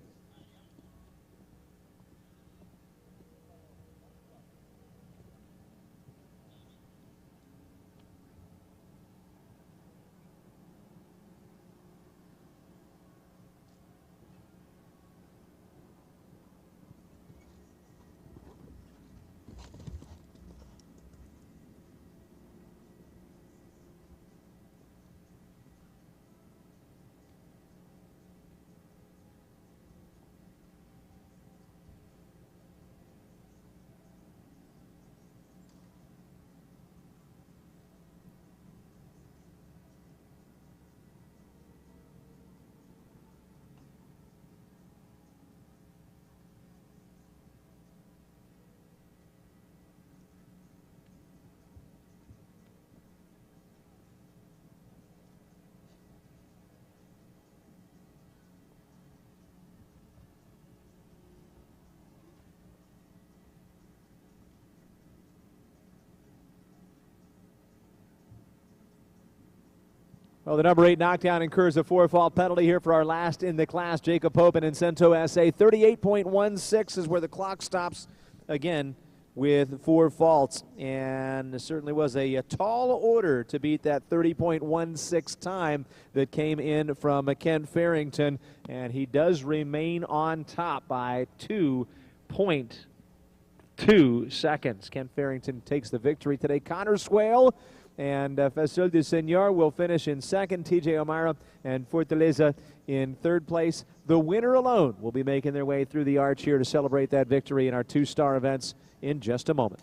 Well, the number 8 knockdown incurs a 4-fault penalty here for our last in the class, Jacob Pope and Incento SA. 38.16 is where the clock stops again with 4 faults. And it certainly was a tall order to beat that 30.16 time that came in from Ken Farrington. And he does remain on top by 2.2 seconds. Ken Farrington takes the victory today. Connor Swale and Fasol du Senor will finish in second. TJ O'Mara and Fortaleza in third place. The winner alone will be making their way through the arch here to celebrate that victory in our two-star events in just a moment.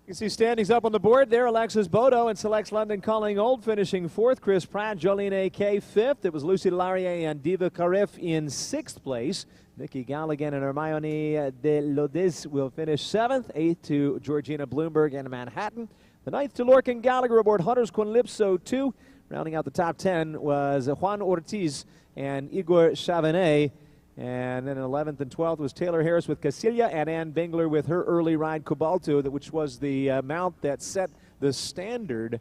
You can see standings up on the board there. Alexis Bodo and selects London Calling Old, finishing fourth. Chris Pratt, Jolene A.K. fifth. It was Lucy Delaurier and Diva Karif in sixth place. Nikki Galligan and Hermione de Lodis will finish seventh. Eighth to Georgina Bloomberg and Manhattan. The ninth to Lorcan Gallagher aboard Hunters Quinlipso 2. Rounding out the top 10 was Juan Ortiz and Igor Chavanais. And then 11th and 12th was Taylor Harris with Casilia and Ann Bengler with her early ride Cobalto, which was the mount that set the standard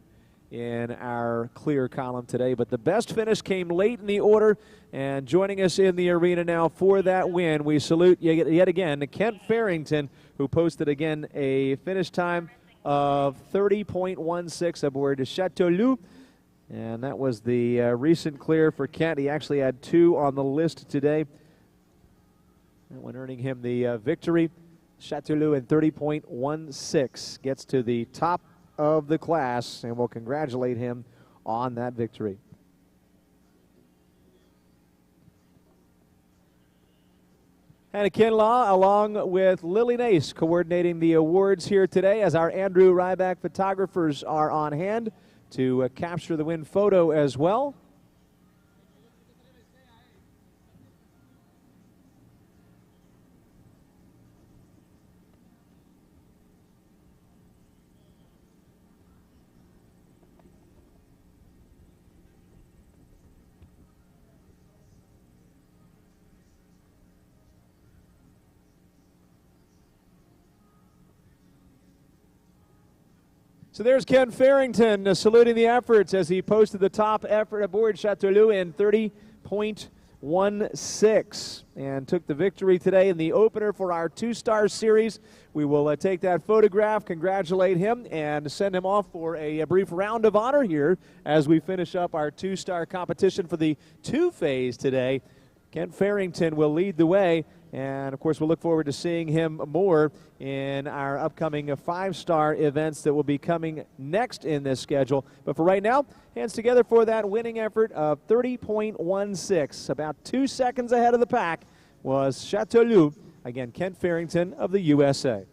in our clear column today. But the best finish came late in the order, and joining us in the arena now for that win, we salute yet again Kent Farrington, who posted again a finish time of 30.16 aboard Chateauloup. And that was the recent clear for Kent. He actually had two on the list today. That one earning him the victory. Chateauloup in 30.16 gets to the top of the class, and we'll congratulate him on that victory. Hannah Kinlaw along with Lily Nace coordinating the awards here today as our Andrew Ryback photographers are on hand to capture the win photo as well. So there's Ken Farrington saluting the efforts as he posted the top effort aboard Chateauloup in 30.16 and took the victory today in the opener for our two-star series. We will take that photograph, congratulate him, and send him off for a brief round of honor here as we finish up our two-star competition for the two-phase today. Ken Farrington will lead the way, and of course we'll look forward to seeing him more in our upcoming five-star events that will be coming next in this schedule. But for right now, hands together for that winning effort of 30.16. About 2 seconds ahead of the pack was Chateauloup. Again, Kent Farrington of the USA.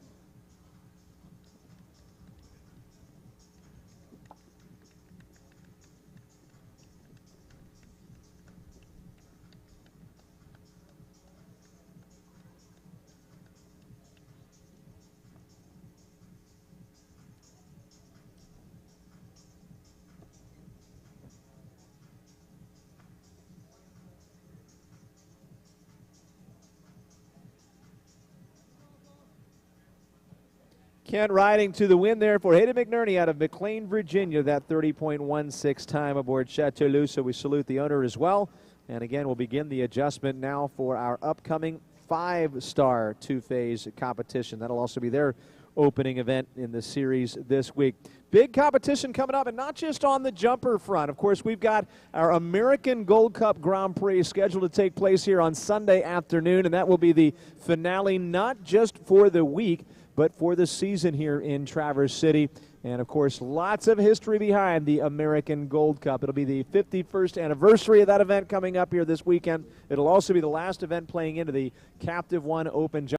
Kent riding to the win there for Hayden McNerney out of McLean, Virginia, that 30.16 time aboard Chateauloup. So we salute the owner as well. And again, we'll begin the adjustment now for our upcoming five-star two-phase competition. That'll also be their opening event in the series this week. Big competition coming up, and not just on the jumper front. Of course, we've got our American Gold Cup Grand Prix scheduled to take place here on Sunday afternoon, and that will be the finale not just for the week, but for the season here in Traverse City. And, of course, lots of history behind the American Gold Cup. It'll be the 51st anniversary of that event coming up here this weekend. It'll also be the last event playing into the Captive One Open